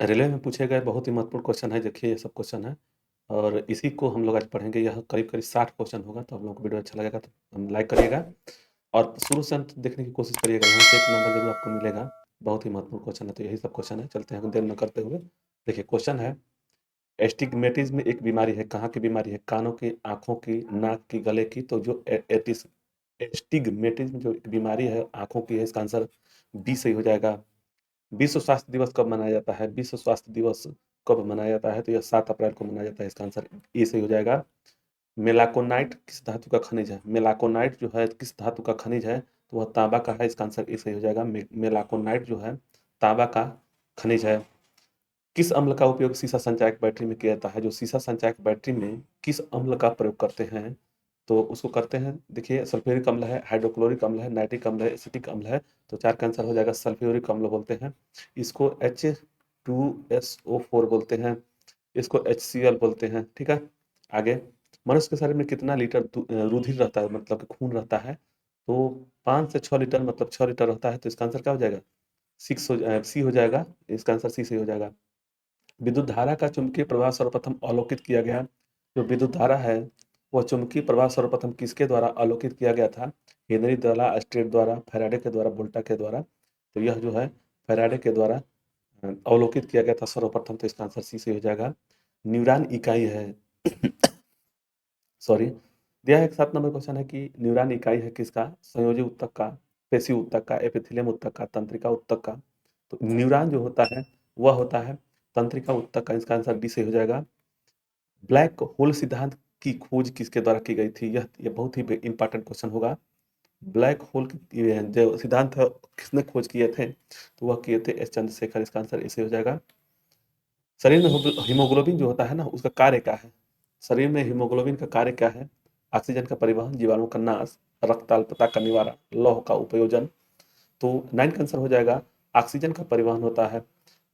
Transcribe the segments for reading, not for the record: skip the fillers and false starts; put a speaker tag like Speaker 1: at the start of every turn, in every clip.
Speaker 1: Railway में पूछे गए बहुत ही महत्वपूर्ण क्वेश्चन है, देखिए ये सब क्वेश्चन है और इसी को हम लोग आज पढ़ेंगे। यह करीब-करीब 60 क्वेश्चन होगा, तो आप लोगों को वीडियो अच्छा लगेगा तो लाइक करिएगा और शुरू से अंत देखने की कोशिश करिएगा, यहाँ से एक नंबर ज़रूर आपको मिलेगा। बहुत ही महत्वपूर्ण क्वेश्चन है, तो यही सब क्वेश्चन है। चलते हैं देर न करते हुए। देखिए क्वेश्चन है, एस्टिग्मेटिज़्म एक बीमारी है, कहाँ की बीमारी है? कानों की, आँखों की, नाक की, गले की। तो जो ए एटिस एस्टिग्मेटिज़्म जो एक बीमारी है, आँखों की है, इसका आंसर बी सही हो जाएगा। विश्व स्वास्थ्य दिवस कब मनाया जाता है? विश्व स्वास्थ्य दिवस कब मनाया जाता है? तो यह 7 अप्रैल को मनाया जाता है, इसका आंसर ए सही हो जाएगा। मेलाकोनाइट किस धातु का खनिज है? मेलाकोनाइट जो है किस धातु का खनिज है? तो वह तांबा का है, इसका आंसर ए सही हो जाएगा। मेलाकोनाइट जो है तांबा का खनिज है। किस अम्ल का उपयोग सीसा संचायक बैटरी में किया जाता है? जो सीसा संचायक बैटरी में किस अम्ल का प्रयोग करते हैं? तो उसको करते हैं, देखिए सल्फ्यूरिक अम्ल है, हाइड्रोक्लोरिक अम्ल है, नाइट्रिक अम्ल है, एसिटिक अम्ल है। तो 4 का आंसर हो जाएगा सल्फ्यूरिक अम्ल बोलते हैं। इसको H2SO4 बोलते हैं, इसको HCl बोलते हैं, ठीक है? आगे, मनुष्य के शरीर में कितना लीटर रुधिर रहता है, मतलब कि खून रहता है? तो 5 से 6 लीटर, मतलब 6 लीटर रहता है, तो इसका आंसर क्या हो जाएगा? सी हो जाएगा, इसका आंसर सी सही हो जाएगा। विद्युत धारा का चुंबकीय प्रवाह सर्वप्रथम अवलोकित किया गया। जो विद्युत धारा है, वह चुंबकीय प्रवाह सर्वप्रथम किसके द्वारा अवलोकित किया गया था? हेनरी द्वारा, स्ट्रेट द्वारा, फैराडे के द्वारा, वोल्टा के द्वारा। तो यह जो है फैराडे के द्वारा अवलोकित किया गया था सर्वप्रथम, तो इसका आंसर सी से हो जाएगा। न्यूरॉन इकाई है सॉरी, दिया है 7 नंबर क्वेश्चन है कि न्यूरॉन इकाई है किसका? संयोजी ऊतक का, पेशी ऊतक का, एपिथेलियम ऊतक का, तंत्रिका ऊतक का। तो न्यूरॉन जो होता है वह होता है तंत्रिका ऊतक का, इसका आंसर डी से हो जाएगा। ब्लैक होल सिद्धांत की खोज किसके द्वारा की गई थी? यह बहुत ही इंपॉर्टेंट क्वेश्चन होगा। ब्लैक होल की जो सिद्धांत है किसने खोज किए थे? तो वह किए थे एस चंद्रशेखर, इसका आंसर ऐसे हो जाएगा। शरीर में हीमोग्लोबिन जो होता है ना, उसका कार्य क्या है? शरीर में हीमोग्लोबिन का कार्य क्या है? ऑक्सीजन का परिवहन, जीवाणु का नाश, रक्त अल्पता का निवारण, लौह का उपयोजन। तो 9 का आंसर हो जाएगा ऑक्सीजन का परिवहन होता है।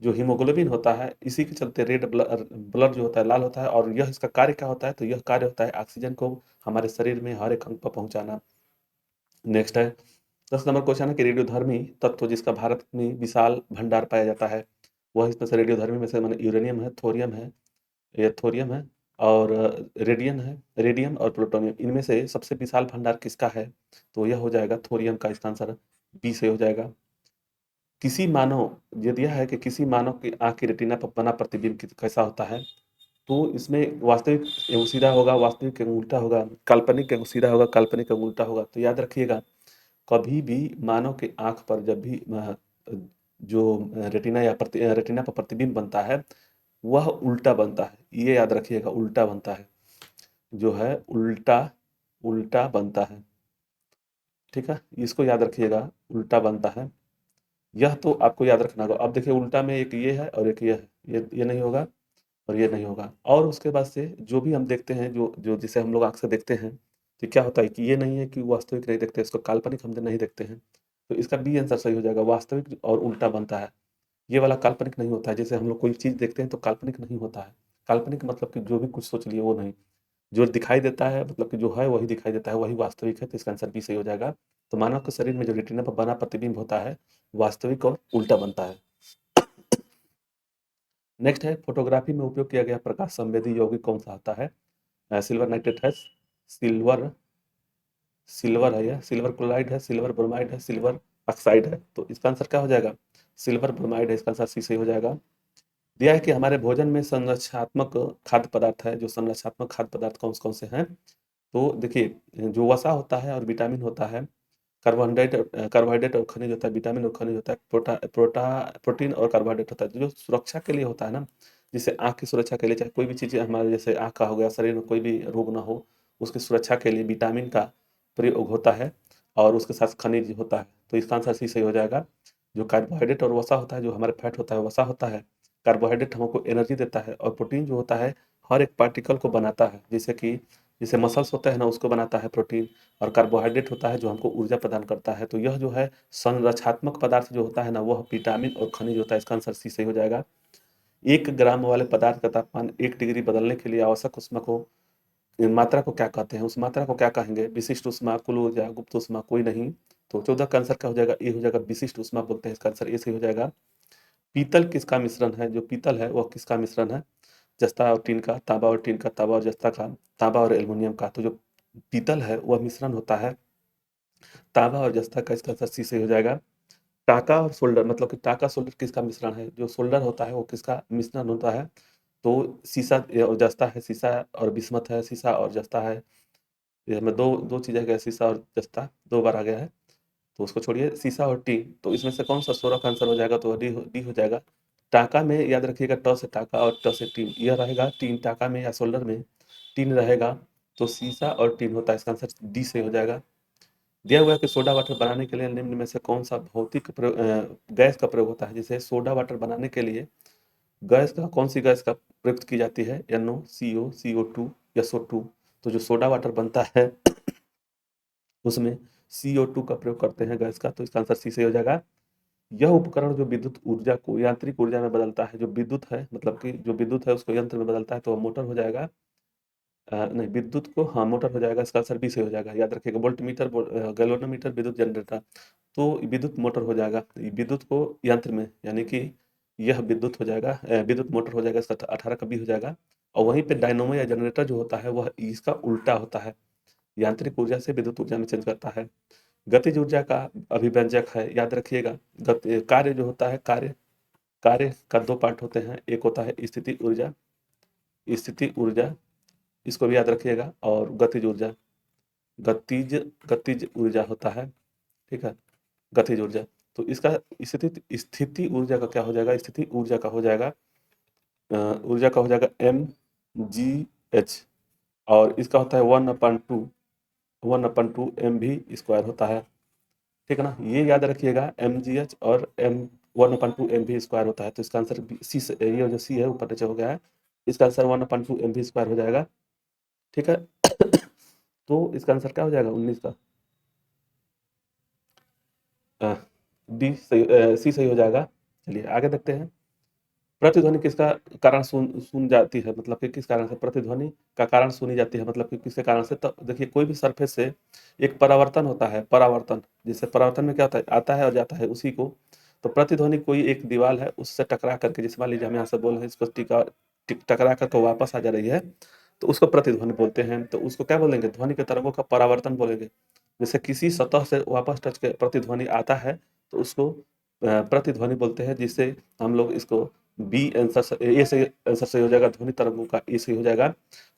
Speaker 1: जो हीमोग्लोबिन होता है, इसी के चलते रेड ब्लड जो होता है लाल होता है, और यह इसका कार्य क्या होता है? तो यह कार्य होता है ऑक्सीजन को हमारे शरीर में हर एक अंग पर पहुंचाना। नेक्स्ट है 10 नंबर क्वेश्चन है कि रेडियोधर्मी तत्व जिसका भारत में विशाल भंडार पाया जाता है, वह इसमें से रेडियोधर्मी में से माने यूरेनियम है, थोरियम है, ये थोरियम है और रेडियन है, रेडियम और प्लूटोनियम। इनमें से सबसे विशाल भंडार किसका है? तो यह हो जाएगा थोरियम का, इसका आंसर बी से हो जाएगा। किसी मानव ये दिया है कि किसी मानव की आँख की रेटिना पर बना प्रतिबिंब कैसा होता है? तो इसमें वास्तविक एवं सीधा होगा, वास्तविक एवं उल्टा होगा, काल्पनिक एवं सीधा होगा, काल्पनिक एवं उल्टा होगा। तो याद रखिएगा, कभी भी मानव की आँख पर जब भी जो रेटिना या रेटिना पर प्रतिबिंब बनता है, वह उल्टा बनता है। ये याद रखिएगा, उल्टा बनता है। जो है उल्टा उल्टा बनता है, ठीक है? इसको याद रखिएगा, उल्टा बनता है। यह तो आपको याद रखना होगा। अब देखिए उल्टा में एक ये है और एक ये है। ये नहीं होगा और ये नहीं होगा। और उसके बाद से जो भी हम देखते हैं, जो जो जिसे हम लोग आँख से देखते हैं, तो क्या होता है कि ये नहीं है कि वास्तविक नहीं देखते, इसको काल्पनिक हम नहीं देखते हैं। तो इसका बी आंसर सही हो जाएगा, वास्तविक और उल्टा बनता है। ये वाला काल्पनिक नहीं होता है। जैसे हम लोग कोई चीज़ देखते हैं तो काल्पनिक नहीं होता है। काल्पनिक मतलब कि जो भी कुछ सोच लिए वो नहीं। जो दिखाई देता है, मतलब कि जो है वही दिखाई देता है, वही वास्तविक है, तो इसका आंसर बी सही हो जाएगा। तो मानव के शरीर में जो रेटिना पर बना प्रतिबिंब होता है, वास्तविक और उल्टा बनता है। नेक्स्ट है, फोटोग्राफी में उपयोग किया गया प्रकाश संवेदी यौगिक कौन सा होता है? सिल्वर नाइट्रेट है, सिल्वर सिल्वर है, यह सिल्वर क्लोराइड है, सिल्वर ब्रोमाइड है, सिल्वर ऑक्साइड है। तो इसका आंसर क्या हो जाएगा? सिल्वर ब्रोमाइड है, इसका आंसर सी सही हो जाएगा। दिया है कि हमारे भोजन में संरक्षात्मक खाद्य पदार्थ है, जो संरक्षात्मक खाद्य पदार्थ कौन-कौन से हैं? तो देखिए, जो वसा होता है और विटामिन होता है, कार्बोहाइड्रेट और खनिज होता है, विटामिन और खनिज होता है, प्रोटीन और कार्बोहाइड्रेट होता है। तो जो सुरक्षा के लिए होता है ना, जैसे आँख की सुरक्षा के लिए, चाहे कोई भी चीज़ हमारे जैसे आँख का हो गया, शरीर में कोई भी रोग ना हो, उसकी सुरक्षा के लिए विटामिन का प्रयोग होता है और उसके साथ खनिज होता है। तो इसका आंसर सी सही हो जाएगा। जो कार्बोहाइड्रेट और वसा होता है, जो हमारे फैट होता है, वसा होता है। कार्बोहाइड्रेट हमको एनर्जी देता है और प्रोटीन जो होता है, हर एक पार्टिकल को बनाता है। जैसे कि जैसे मसल्स होते हैं ना, उसको बनाता है प्रोटीन, और कार्बोहाइड्रेट होता है जो हमको ऊर्जा प्रदान करता है। तो यह जो है संरक्षात्मक पदार्थ जो होता है ना, वह विटामिन और खनिज होता है। इसका आंसर सी सही हो जाएगा। 1 ग्राम वाले पदार्थ का तापमान 1 डिग्री बदलने के लिए आवश्यक ऊष्मा को मात्रा को क्या कहते हैं? उस मात्रा को क्या कहेंगे? विशिष्ट ऊष्मा, कुल ऊर्जा, गुप्त ऊष्मा, कोई नहीं। तो 14 का आंसर क्या हो जाएगा? ए हो जाएगा, विशिष्ट ऊष्मा बोलते हैं, इसका आंसर ए सही हो जाएगा। पीतल किसका मिश्रण है? जो पीतल है वह किसका मिश्रण है? जस्ता और टीन का, तांबा और टीन का, तांबा और जस्ता का, तांबा और एल्युमिनियम का। तो जो पीतल है वह मिश्रण होता है तांबा और जस्ता का, इसका आंसर सी सही हो जाएगा। टाका और सोल्डर, मतलब कि टाका सोल्डर किसका मिश्रण है? जो सोल्डर होता है वो किसका मिश्रण होता है? तो शीशा और जस्ता है, शीशा और बिस्मथ है, शीशा और जस्ता है। ये हमें दो दो चीज़ें गया, शीशा और जस्ता 2 बार आ गया है, तो उसको छोड़िए। शीशा और टीन, तो इसमें से कौन सा 16 का आंसर हो जाएगा? तो डी हो जाएगा। टाका में याद रखिएगा, ट से टाका और ट से टीन, यह रहेगा टीन। टाका में या सोल्डर में टीन रहेगा तो शीशा और टीन होता है, इसका आंसर डी से हो जाएगा। दिया हुआ है कि सोडा वाटर बनाने के लिए निम्न में से कौन सा गैस का प्रयोग होता है? जैसे सोडा वाटर बनाने के लिए कौन सी गैस का प्रयुक्त की जाती है? NO, CO, CO2, SO2। तो जो सोडा वाटर बनता है उसमें CO2 का प्रयोग करते हैं गैस का, तो इसका आंसर सी से हो जाएगा। यह उपकरण जो विद्युत ऊर्जा को यांत्रिक ऊर्जा में बदलता है, जो विद्युत है, मतलब कि जो विद्युत है उसको यंत्र में बदलता है, तो वह मोटर हो जाएगा। नहीं, विद्युत को, हाँ, मोटर हो जाएगा, इसका आंसर बी से हो जाएगा। याद रखिएगा, वोल्टमीटर, गैल्वेनोमीटर, विद्युत जनरेटर, तो विद्युत मोटर हो जाएगा। विद्युत को यंत्र में, यानी कि यह विद्युत हो जाएगा, विद्युत मोटर हो जाएगा, इसका 18 का बी हो जाएगा। और वहीं पे डायनोमो या जनरेटर जो होता है वह इसका उल्टा होता है, यांत्रिक ऊर्जा से विद्युत ऊर्जा में चेंज करता है। गतिज ऊर्जा का अभिव्यंजक है, याद रखिएगा। कार्य जो होता है, कार्य कार्य का 2 पार्ट होते हैं, एक होता है स्थिति ऊर्जा, स्थिति ऊर्जा, इसको भी याद रखिएगा, और गतिज ऊर्जा, गतिज गतिज ऊर्जा होता है, ठीक है, गतिज ऊर्जा। तो इसका स्थिति ऊर्जा का क्या हो जाएगा? स्थिति ऊर्जा का हो जाएगा ऊर्जा का हो जाएगा mgh, और इसका होता है 1/2 mv² होता है, ठीक है ना। ये याद रखिएगा, mgh और 1/2 mv² होता है, तो इसका आंसर सी से, ये जो सी है ऊपर नीचे हो गया है, इसका आंसर 1/2 mv² हो जाएगा, ठीक है। तो इसका आंसर क्या हो जाएगा 19 का? डी सही, सी सही हो जाएगा। चलिए आगे देखते हैं। प्रतिध्वनि किसका कारण सुन जाती है? मतलब कि किस कारण से प्रतिध्वनि का कारण सुनी जाती है? मतलब कि किसके कारण से? तो देखिए, कोई भी सरफेस से एक परावर्तन होता है, परावर्तन, जैसे परावर्तन में क्या होता है, आता है और जाता है उसी को। तो प्रतिध्वनि कोई एक दीवार है उससे टकरा करके, जैसे मान लीजिए हम यहाँ से बोल रहे हैं, इसको टकरा करके वापस आ जा रही है, तो उसको प्रतिध्वनि बोलते हैं। तो उसको क्या बोलेंगे? ध्वनि के तरंगों का परावर्तन बोलेंगे। जैसे किसी सतह से वापस टच के प्रतिध्वनि आता है तो उसको प्रतिध्वनि बोलते हैं, जिससे हम लोग इसको बी आंसर, ए से आंसर सही हो जाएगा, ध्वनि तरंगों का ए सही हो जाएगा।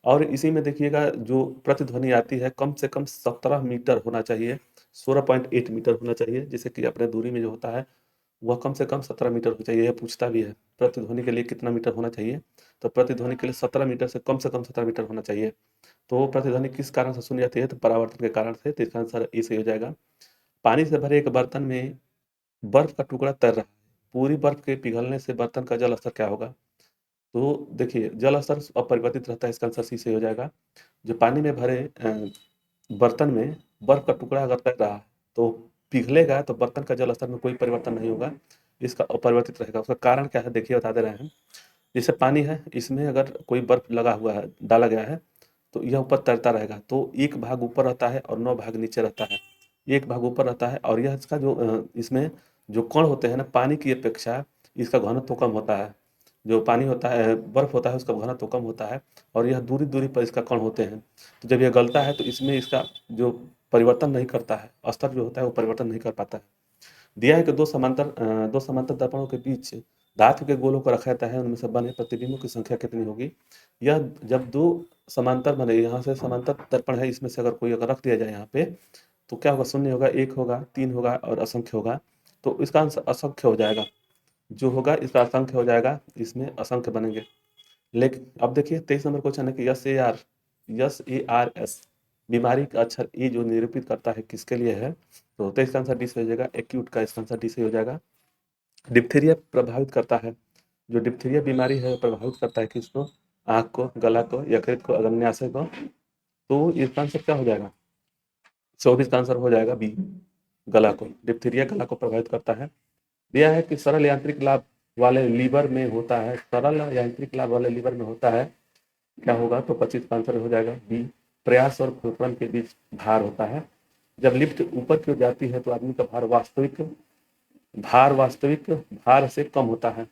Speaker 1: और इसी में देखिएगा, जो प्रतिध्वनि आती है कम से कम 17 मीटर होना चाहिए, 16.8 मीटर होना चाहिए, जैसे कि अपने दूरी में जो होता है वह कम से कम 17 मीटर हो चाहिए। यह पूछता भी है प्रतिध्वनि के लिए कितना मीटर होना चाहिए, तो प्रतिध्वनि के लिए 17 मीटर से कम 17 मीटर होना चाहिए। तो प्रतिध्वनि किस कारण से सुनी जाती है? तो परावर्तन के कारण से, तो इसका आंसर ए सही हो जाएगा। पानी से भरे एक बर्तन में बर्फ का टुकड़ा तैर रहा है, पूरी बर्फ के पिघलने से बर्तन का जल स्तर क्या होगा? तो देखिए, जल स्तर अपरिवर्तित रहता है, इसका आंसर सी से हो जाएगा। जो पानी में भरे बर्तन में बर्फ का टुकड़ा अगर तैर रहा है तो पिघलेगा, तो बर्तन का जल स्तर में कोई परिवर्तन नहीं होगा, इसका अपरिवर्तित रहेगा। उसका कारण क्या है देखिए, बता दे रहे हैं। जैसे पानी है, इसमें अगर कोई बर्फ लगा हुआ है, डाला गया है, तो यह ऊपर तैरता रहेगा, तो एक भाग ऊपर रहता है और 9 भाग नीचे रहता है। एक भाग ऊपर रहता है, और यह इसका जो इसमें जो कण होते हैं ना, पानी की अपेक्षा इसका घनत्व कम होता है। जो पानी होता है, बर्फ होता है, उसका घनत्व कम होता है, और यह दूरी दूरी पर इसका कण होते हैं। तो जब यह गलता है तो इसमें इसका जो परिवर्तन नहीं करता है, स्तर जो होता है वो परिवर्तन नहीं कर पाता है। दिया है कि दो समांतर दर्पणों के बीच धातु के गोलों को रखा जाता है, उनमें से बने प्रतिबिंबों की संख्या कितनी होगी? यह जब दो समांतर बने, यहाँ से समांतर दर्पण है, इसमें से अगर कोई अगर रख दिया जाए यहाँ पे, तो क्या होगा? 0 होगा, 1 होगा, 3 होगा और असंख्य होगा। तो इसका आंसर असंख्य हो जाएगा, जो होगा इसका असंख्य हो जाएगा, इसमें असंख्य बनेंगे। लेकिन अब देखिए 23 नंबर क्वेश्चन है कि SARS बीमारी का अक्षर ए जो निरूपित करता है किसके लिए है? तो 23 का आंसर डी से हो जाएगा, एक्यूट का इसका आंसर डी से हो जाएगा। डिप्थीरिया प्रभावित करता है, जो डिप्थीरिया बीमारी है प्रभावित करता है किसको? आँख को, गला को, यकृत को, अग्न्याशय को। तो इसका आंसर क्या हो जाएगा? 24 का आंसर हो जाएगा बी, गला को। डिप्थीरिया गला को प्रभावित करता है। दिया है कि सरल यांत्रिक लाभ वाले लीवर में होता है, सरल यांत्रिक लाभ वाले लीवर में होता है, क्या होगा? तो 25 का आंसर हो जाएगा बी, प्रयास और खुरपन के बीच भार होता है। जब लिफ्ट ऊपर की ओर जाती है तो आदमी का भार वास्तविक भार वास्तविक भार से कम होता है।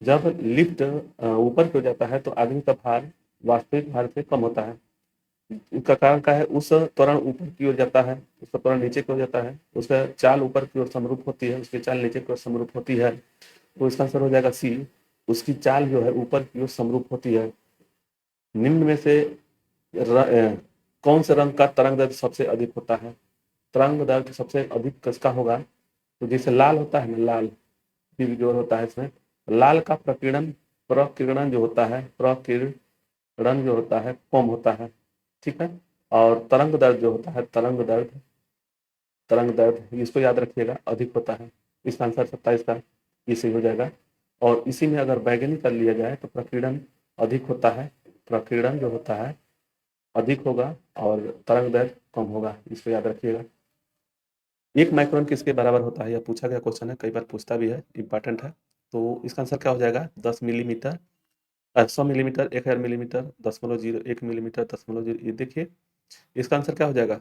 Speaker 1: जब लिफ्ट ऊपर की ओर जाता है तो आदमी का भार वास्तविक भार से कम होता है। इसका कारण क्या है? उस त्वरण ऊपर की ओर जाता है, उसका त्वरण नीचे की ओर जाता है, उसका चाल ऊपर की ओर समरूप होती है, उसकी चाल नीचे की ओर समरूप होती है। तो इसका आंसर हो जाएगा सी, उसकी चाल जो है ऊपर की ओर समरूप होती है। निम्न में से कौन से रंग का तरंग दैर्ध्य सबसे अधिक होता है? तरंग दैर्ध्य सबसे अधिक किसका होगा? तो जैसे लाल होता है ना, लाल जो होता है इसमें, लाल का प्रकीर्णन प्रकीर्णन जो होता है, प्रकीर्णन जो होता है कम होता है, ठीक है। और तरंग दैर्ध्य जो होता है, तरंग दैर्ध्य इसको याद रखिएगा, अधिक होता है। इसका आंसर 27 का ये सही हो जाएगा। और इसी में अगर बैगनी कर लिया जाए तो प्रकीर्णन अधिक होता है, प्रकीर्णन जो होता है अधिक होगा और तरंग दैर्ध्य कम होगा, इसको याद रखिएगा। 1 माइक्रोन किसके बराबर होता है? यह पूछा गया क्वेश्चन है, कई बार पूछता भी है, इंपॉर्टेंट है। तो इसका आंसर क्या हो जाएगा? 10 मिलीमीटर, 100 मिलीमीटर, 1000 मिलीमीटर, 0.01 मिलीमीटर, 0.0, ये देखिए इसका आंसर क्या हो जाएगा?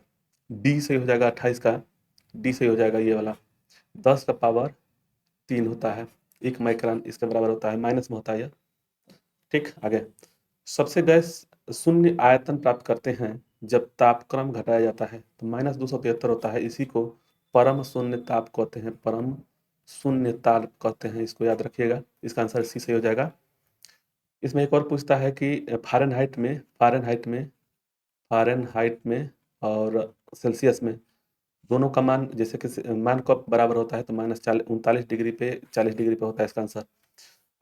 Speaker 1: डी सही हो जाएगा, 28 का डी सही हो जाएगा, ये वाला 10 का पावर 3 होता है। 1 माइक्रोन इसके बराबर होता है, माइनस में होता है यह, ठीक। आगे, सबसे गैस शून्य आयतन प्राप्त करते हैं जब तापक्रम घटाया जाता है, तो -273 होता है। इसी को परम शून्य ताप कहते हैं, परम शून्य ताप कहते हैं, इसको याद रखिएगा। इसका आंसर सी सही हो जाएगा। इसमें एक और पूछता है कि फ़ारेनहाइट में और सेल्सियस में दोनों का मान, जैसे कि मान कब बराबर होता है? तो -39 डिग्री पे 40 डिग्री पे होता है इसका आंसर।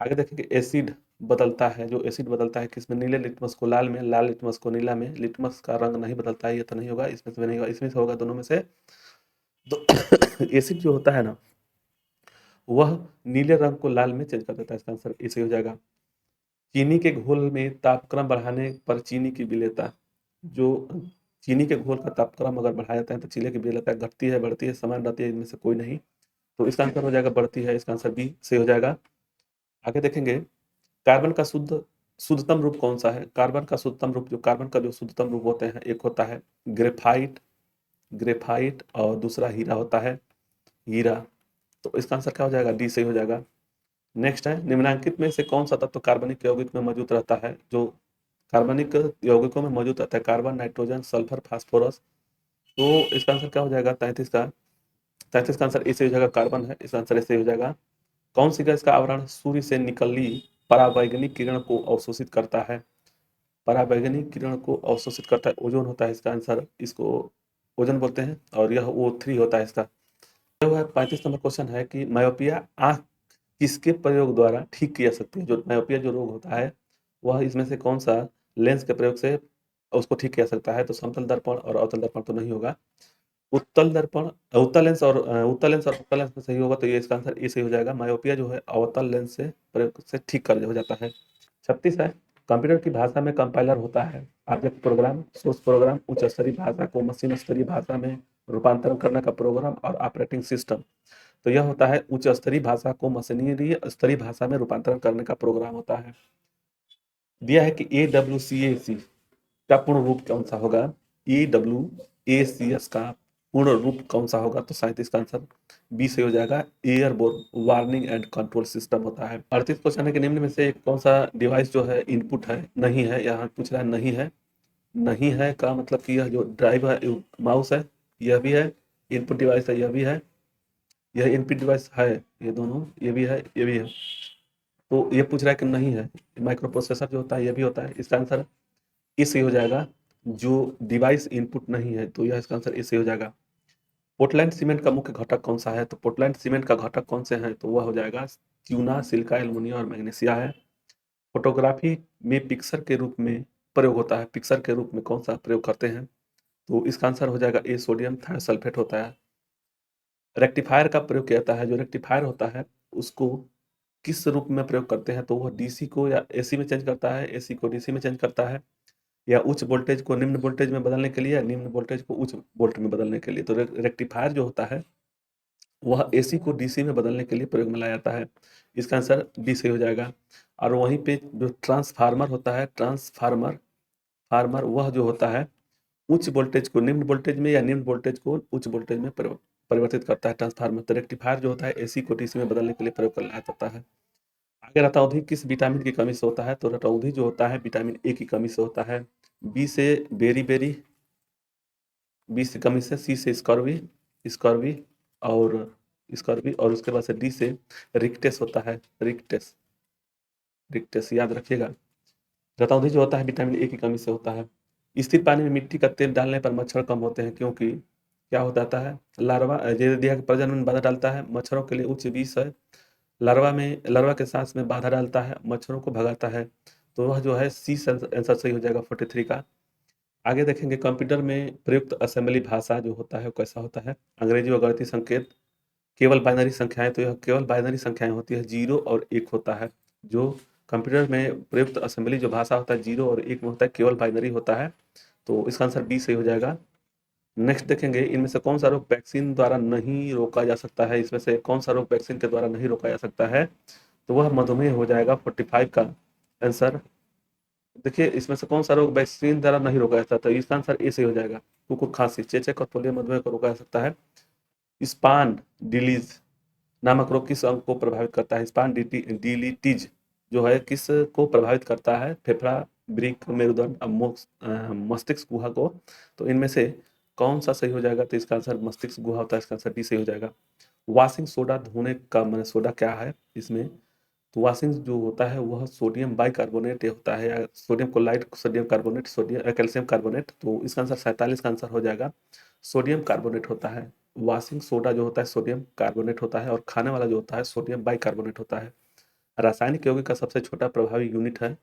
Speaker 1: आगे देखेंगे, एसिड बदलता है, जो एसिड बदलता है किसमें? नीले लिटमस को लाल में, लाल लिटमस को नीला में। लिटमस का रंग नहीं बदलता है, ये तो नहीं होगा, इसमें से नहीं होगा, इसमें से होगा, दोनों में से। तो एसिड जो होता है ना, वह नीले रंग को लाल में चेंज कर देता है, इसका आंसर ए सही हो जाएगा। चीनी के घोल में तापक्रम बढ़ाने पर चीनी की विलेयता, जो चीनी के घोल का तापक्रम अगर बढ़ाया जाता है तो चीनी की विलेयता घटती है, बढ़ती है, समान रहती है, इनमें से कोई नहीं। तो इसका आंसर हो जाएगा बढ़ती है, इसका आंसर बी सही हो जाएगा। आगे देखेंगे, कार्बन का शुद्धतम रूप कौन सा है? कार्बन का शुद्धतम रूप, जो कार्बन का जो शुद्धतम रूप होते हैं, एक होता है ग्रेफाइट, ग्रेफाइट, और दूसरा हीरा होता है, हीरा। तो इसका आंसर क्या हो जाएगा? डी सही हो जाएगा। नेक्स्ट है, निम्नलिखित में से कौन सा तत्व कार्बनिक यौगिक में मौजूद रहता है? जो कार्बनिक यौगिकों में मौजूद रहता है, कार्बन, नाइट्रोजन, सल्फर, फास्फोरस। तो इसका आंसर क्या हो जाएगा? 33 का आंसर ए सही हो जाएगा, कार्बन है, इसका आंसर ए सही हो जाएगा। कौन सी गैस का आवरण सूर्य से निकली परावैंगनिक किरण को अवशोषित करता है? परावैंगनिक किरण को अवशोषित करता है, ओजोन होता है इसका आंसर, इसको ओजोन बोलते हैं, और यह O3 होता है इसका। यह हुआ 35 नंबर क्वेश्चन है कि मायोपिया आंख किसके प्रयोग द्वारा ठीक किया सकती है? जो मायोपिया जो रोग होता है, वह इसमें से कौन सा लेंस के प्रयोग से उसको ठीक किया सकता है? तो समतल दर्पण और अवतल दर्पण तो नहीं होगा। उत्तल दर्पण, उत्तल लेंस और अवतल लेंस में सही होगा, तो ये इसका आंसर ए सही हो जाएगा। मायोपिया जो है अवतल लेंस से प्रयोग से ठीक कर हो जाता है। 36 है, कंप्यूटर की भाषा में कंपाइलर होता है ऑब्जेक्ट प्रोग्राम, सोर्स प्रोग्राम, उच्च स्तरीय भाषा को मशीन स्तरीय भाषा में रूपांतरण करने का प्रोग्राम, और ऑपरेटिंग सिस्टम। तो यह होता है उच्च स्तरीय भाषा को मशीनरी स्तरीय भाषा में रूपांतरण करने का प्रोग्राम होता है। दिया है कि AWCAC का पूर्ण रूप कौन सा होगा? AWACS का पूर्ण रूप कौन सा होगा? तो 37 का आंसर बी से हो जाएगा, airborne warning and control system होता है। 38 क्वेश्चन है कि निम्न में से कौन सा डिवाइस जो है इनपुट है? नहीं है, यहाँ पूछ रहा है नहीं है। नहीं है का मतलब कि यह जो ड्राइव है, माउस है, यह भी है इनपुट डिवाइस है, यह भी है, यह इनपुट डिवाइस है, ये दोनों, ये भी है, ये भी है। तो ये पूछ रहा है कि नहीं है, माइक्रो प्रोसेसर जो होता है ये भी होता है। इसका आंसर इसे हो जाएगा, जो डिवाइस इनपुट नहीं है, तो यह इसका आंसर इसे हो जाएगा। पोर्टलैंड सीमेंट का मुख्य घटक कौन सा है? तो पोर्टलैंड सीमेंट का घटक कौन से हैं? तो वह हो जाएगा चूना, सिलिका, एल्युमिनियम और मैग्नीशिया है। फोटोग्राफी में पिक्चर के रूप में प्रयोग होता है, पिक्चर के रूप में कौन सा प्रयोग करते हैं? तो इसका आंसर हो जाएगा ए, सोडियम थायोसल्फेट होता है। रेक्टिफायर का प्रयोग किया जाता है, जो रेक्टिफायर होता है उसको किस रूप में प्रयोग करते हैं? तो वह डीसी को या एसी में चेंज करता है, एसी को डीसी में चेंज करता है, या उच्च वोल्टेज को निम्न वोल्टेज में बदलने के लिए, या निम्न वोल्टेज को उच्च वोल्ट में बदलने के लिए। तो रेक्टिफायर जो होता है वह एसी को डीसी में बदलने के लिए प्रयोग में लाया जाता है। इसका आंसर डी सही हो जाएगा। और वहीं पे जो ट्रांसफार्मर होता है, ट्रांसफार्मर फार्मर वह जो होता है उच्च वोल्टेज को निम्न वोल्टेज में, या निम्न वोल्टेज को उच्च वोल्टेज में परिवर्तित करता है ट्रांसफार्मर। तो रेक्टिफायर जो होता है एसी को डीसी में बदलने के लिए प्रयोग कर लाया जाता है। आगे रतौंधी किस विटामिन की कमी से होता है? तो रतौंधी जो होता है विटामिन ए की कमी से होता है। बी से बेरी-बेरी, बी से कमी से, सी से स्कर्वी स्कर्वी और स्कर्वी और उसके बाद से डी से रिक्टेस होता है, रिक्टेस रिक्टेस याद रखिएगा। रतौंधी जो होता है विटामिन ए की कमी से होता है। स्थिर पानी में मिट्टी का तेल डालने पर मच्छर कम होते हैं क्योंकि क्या हो जाता है? लार्वा देह के प्रजनन में बाधा डालता है, मच्छरों के लिए उच्च विष है। लार्वा के सांस में बाधा डालता है, मच्छरों को भगाता है। तो वह जो है सी आंसर सही हो जाएगा 43 का। आगे देखेंगे कंप्यूटर में प्रयुक्त असेंबली भाषा जो होता है वो कैसा होता है? अंग्रेजी व गणितीय संकेत, केवल बाइनरी संख्याएं, तो यह केवल बाइनरी संख्याएं होती है, 0 और 1 होता है। जो कंप्यूटर में प्रयुक्त असेंबली जो भाषा होता है 0 और 1 में होता है, केवल बाइनरी होता है। तो इसका आंसर बी सही हो जाएगा। नेक्स्ट देखेंगे इनमें से कौन सा रोग वैक्सीन द्वारा नहीं रोका जा सकता है? इसमें से कौन सा रोग वैक्सीन के द्वारा नहीं रोका जा सकता है? तो वह मधुमेह हो जाएगा 45 का आंसर। देखिए इसमें से कौन सा रोग वैक्सीन द्वारा नहीं रोका जा सकता? तो इसका आंसर ए सही हो जाएगा। कुकुर खांसी, चेचक और तौलिया मधुमेह को रोका जा सकता है। स्पान डिलीज नामक रोग किस अंग को प्रभावित करता है? स्पान डिलीटीज जो है किस को प्रभावित करता है? फेफड़ा, वृक्क, मेरुदंड और मस्तिष्क गुहा को। तो इनमें से कौन सा सही हो जाएगा? तो इसका आंसर मस्तिष्क गुहा होता है, इसका आंसर डी सही हो जाएगा। वॉशिंग सोडा धोने का मैंने सोडा क्या है इसमें? तो वॉशिंग जो होता है वह सोडियम बाइकार्बोनेट होता है, या sodium chloride, sodium carbonate, sodium calcium carbonate. तो इसका आंसर 47 का आंसर हो जाएगा, सोडियम कार्बोनेट होता है। वॉशिंग सोडा जो होता है सोडियम कार्बोनेट होता है और खाने वाला जो होता है सोडियम बाइकार्बोनेट होता है। रासायनिक यौगिक का सबसे छोटा प्रभावी यूनिट है।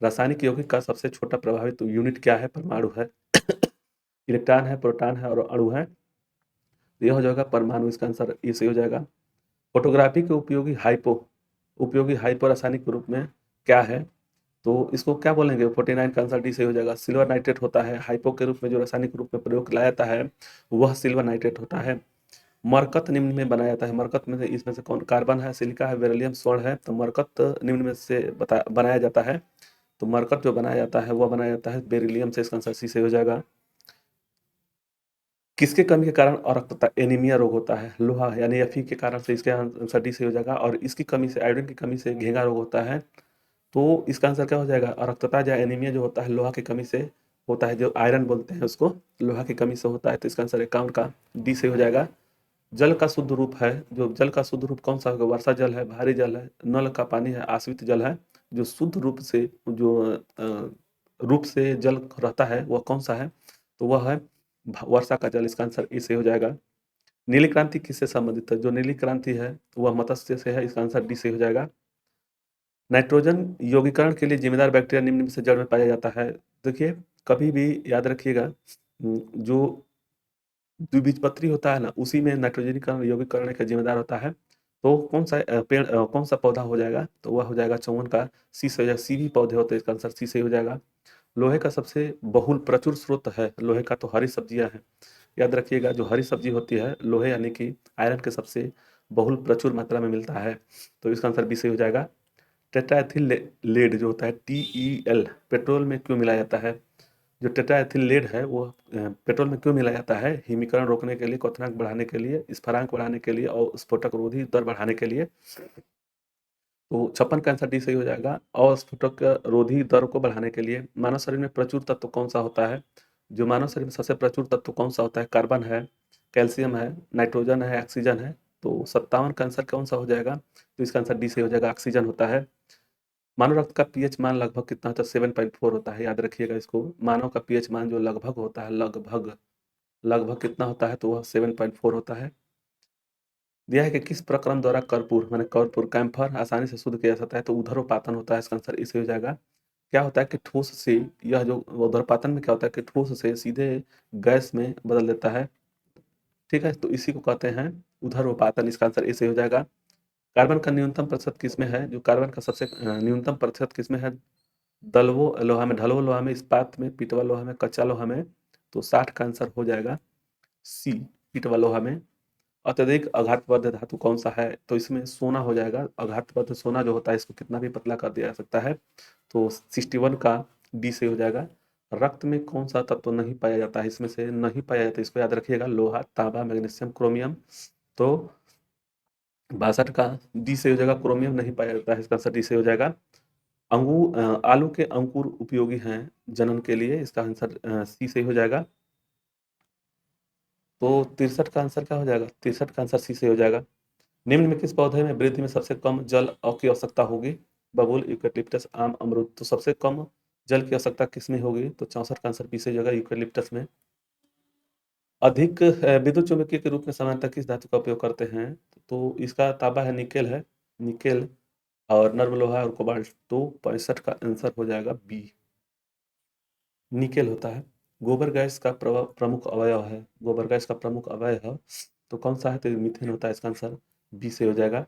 Speaker 1: रासायनिक यौगिक का सबसे छोटा प्रभावित यूनिट क्या है? परमाणु है। इलेक्ट्रॉन है, प्रोटॉन है और अणु है। यह हो जाएगा परमाणु, इसका आंसर ये सही हो जाएगा। फोटोग्राफी के उपयोगी हाइपो रासायनिक रूप में क्या है? तो इसको क्या बोलेंगे? 49 का आंसर डी सही हो जाएगा। सिल्वर नाइट्रेट होता है। हाइपो के रूप में जो रासायनिक रूप में प्रयोग लाया जाता है वह सिल्वर नाइट्रेट होता है। मरकत निम्न में बनाया जाता है। मरकत में से इसमें से कौन? कार्बन है, सिलिका है, बेरिलियम, स्वर्ण है। तो मरकत निम्न में से बनाया जाता है। तो मरकत जो बनाया जाता है वह बनाया जाता है बेरिलियम से, इसका आंसर सी सही हो जाएगा। किसके कमी के कारण अरक्तता एनीमिया रोग होता है? लोहा यानी Fe के कारण से, इसका आंसर डी सही हो जाएगा। और इसकी कमी से, आयोडीन की कमी से घेंगा रोग होता है। तो इसका आंसर क्या हो जाएगा? अरक्तता या एनीमिया जो होता है लोहा की कमी से होता है, जो आयरन बोलते हैं उसको, लोहा की कमी से होता है। तो इसका आंसर 51 का डी सही हो जाएगा। जल का शुद्ध रूप है, जो जल का शुद्ध रूप कौन सा होगा? वर्षा जल है, भारी जल है, नल का पानी है, आश्रित जल है। जो शुद्ध रूप से जो रूप से जल रहता है वह कौन सा है? तो वह है वर्षा का जल, इसका आंसर ए से हो जाएगा। नीली क्रांति किससे संबंधित है? जो नीली क्रांति है वह मत्स्य से है, इसका आंसर डी से हो जाएगा। नाइट्रोजन यौगीकरण के लिए जिम्मेदार बैक्टीरिया निम्न में से जड़ में पाया जाता है। देखिए कभी भी याद रखिएगा, जो द्विबीजपत्री होता है ना, उसी में नाइट्रोजनीकरण यौगिकरण का जिम्मेदार होता है। तो कौन सा पेड़ कौन सा पौधा हो जाएगा? तो वह हो जाएगा चौवन का सी से हो जाएगा। सी भी पौधे होते हैं, इसका आंसर सी से हो जाएगा। लोहे का सबसे बहुल प्रचुर स्रोत है लोहे का, तो हरी सब्जियां हैं। याद रखिएगा जो हरी सब्जी होती है लोहे यानी कि आयरन के सबसे बहुल प्रचुर मात्रा में मिलता है। तो इसका आंसर बी सही हो जाएगा। टेट्राएथिल लेड जो होता है TeL पेट्रोल में क्यों मिलाया जाता है? जो टेट्राएथिल लेड है वो पेट्रोल में क्यों मिलाया जाता है? हिमीकरण रोकने के लिए, क्वथनांक बढ़ाने के लिए, स्फरांक बढ़ाने के लिए और स्फोटक रोधी दर बढ़ाने के लिए। तो 56 का आंसर डी सही हो जाएगा। और स्फोटक रोधी दर को बढ़ाने के लिए। मानव शरीर में प्रचुर तत्व कौन सा होता है? जो मानव शरीर में सबसे प्रचुर तत्व कौन सा होता है? कार्बन है, कैल्शियम है, नाइट्रोजन है, ऑक्सीजन है। तो 57 का आंसर कौन सा हो जाएगा? तो इसका आंसर डी सही हो जाएगा, ऑक्सीजन होता है। मानव रक्त का पीएच मान लगभग कितना होता है? 7.4 होता है, याद रखिएगा इसको। मानव का पीएच मान जो लगभग होता है, लगभग लगभग कितना होता है? तो वह 7.4 होता है। दिया है कि किस प्रक्रम द्वारा कर्पूर माने कर्पूर कैम्फर आसानी से शुद्ध किया जा सकता है? तो उदरोपातन होता है, इसका आंसर इसे हो जाएगा। क्या होता है कि ठोस से, यह जो उदरोपातन में क्या होता है कि ठोस से सीधे गैस में बदल देता है। ठीक है, तो इसी को कहते हैं उदरोपातन, इसका आंसर इसे हो जाएगा। कार्बन का न्यूनतम प्रतिशत किसमें है? जो कार्बन का सबसे न्यूनतम प्रतिशत किसमें है? दलवो लोहा में, ढलवो लोहा में, इस्पात में, पीटवा लोहा में, कच्चा लोहा में। तो 60 का आंसर हो जाएगा सी, पीटवा लोहा में। अत्यधिक आघातबद्ध धातु कौन सा है? तो इसमें सोना हो जाएगा। आघातबद्ध सोना जो होता है इसको कितना भी पतला कर दिया जा सकता है। तो 61 का डी से हो जाएगा। रक्त में कौन-सा तत्व नहीं पाया जाता है? इसमें से नहीं पाया जाता है, इसको याद रखिएगा, लोहा, तांबा, मैग्नीशियम, क्रोमियम। तो 62 का डी सही हो जाएगा, क्रोमियम नहीं पाया जाता है, इसका आंसर डी सही हो जाएगा। आलू के अंकुर उपयोगी हैं जनन के लिए, इसका आंसर सी सही हो जाएगा। तो 63 का आंसर क्या हो जाएगा? 63 का आंसर सी सही हो जाएगा। निम्न में किस पौधे में वृद्धि में सबसे कम जल की आवश्यकता होगी? बबूल, यूकेलिप्टस, आम, अमरूद। तो सबसे कम जल की आवश्यकता किसमें होगी? तो 64 का आंसर बी सही हो जाएगा, यूकेलिप्टस में। अधिक विद्युत चुम्बकीय के रूप में सामान्यतः किस धातु का उपयोग करते हैं? तो इसका तांबा है, निकेल है, निकेल और नर्म लोहा और कोबाल्ट। तो 65 का आंसर हो जाएगा बी, निकेल होता है। गोबर गैस का प्रमुख अवयव है, गोबर गैस का प्रमुख अवयव तो कौन सा है? तो मीथेन होता है, इसका आंसर बी से हो जाएगा।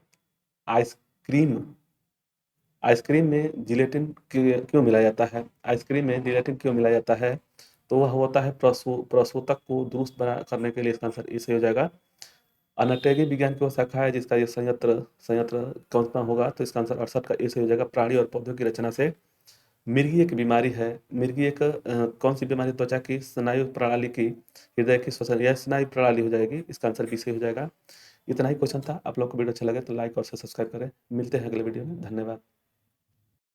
Speaker 1: आइसक्रीम, आइसक्रीम में जिलेटिन क्यों मिलाया जाता है? आइसक्रीम में जिलेटिन क्यों मिलाया जाता है? तो वह होता है प्रस्फोटक को दुरुस्त बना करने के लिए, इसका आंसर ए से हो जाएगा। अनटैगी विज्ञान की वो शाखा है जिसका ये संयंत्र संयंत्र कौन सा होगा? तो इसका आंसर 68 का ए से हो जाएगा। प्राणी और पौधों की रचना से मिर्गी एक बीमारी है, मिर्गी एक कौन सी बीमारी? त्वचा की, स्नायु प्रणाली की, हृदय की, श्वसन, यह स्नायु प्रणाली हो जाएगी, इसका आंसर बी से हो जाएगा। इतना ही क्वेश्चन था। आप लोग को वीडियो अच्छा लगे तो लाइक और सब्सक्राइब करें। मिलते हैं अगले वीडियो में, धन्यवाद।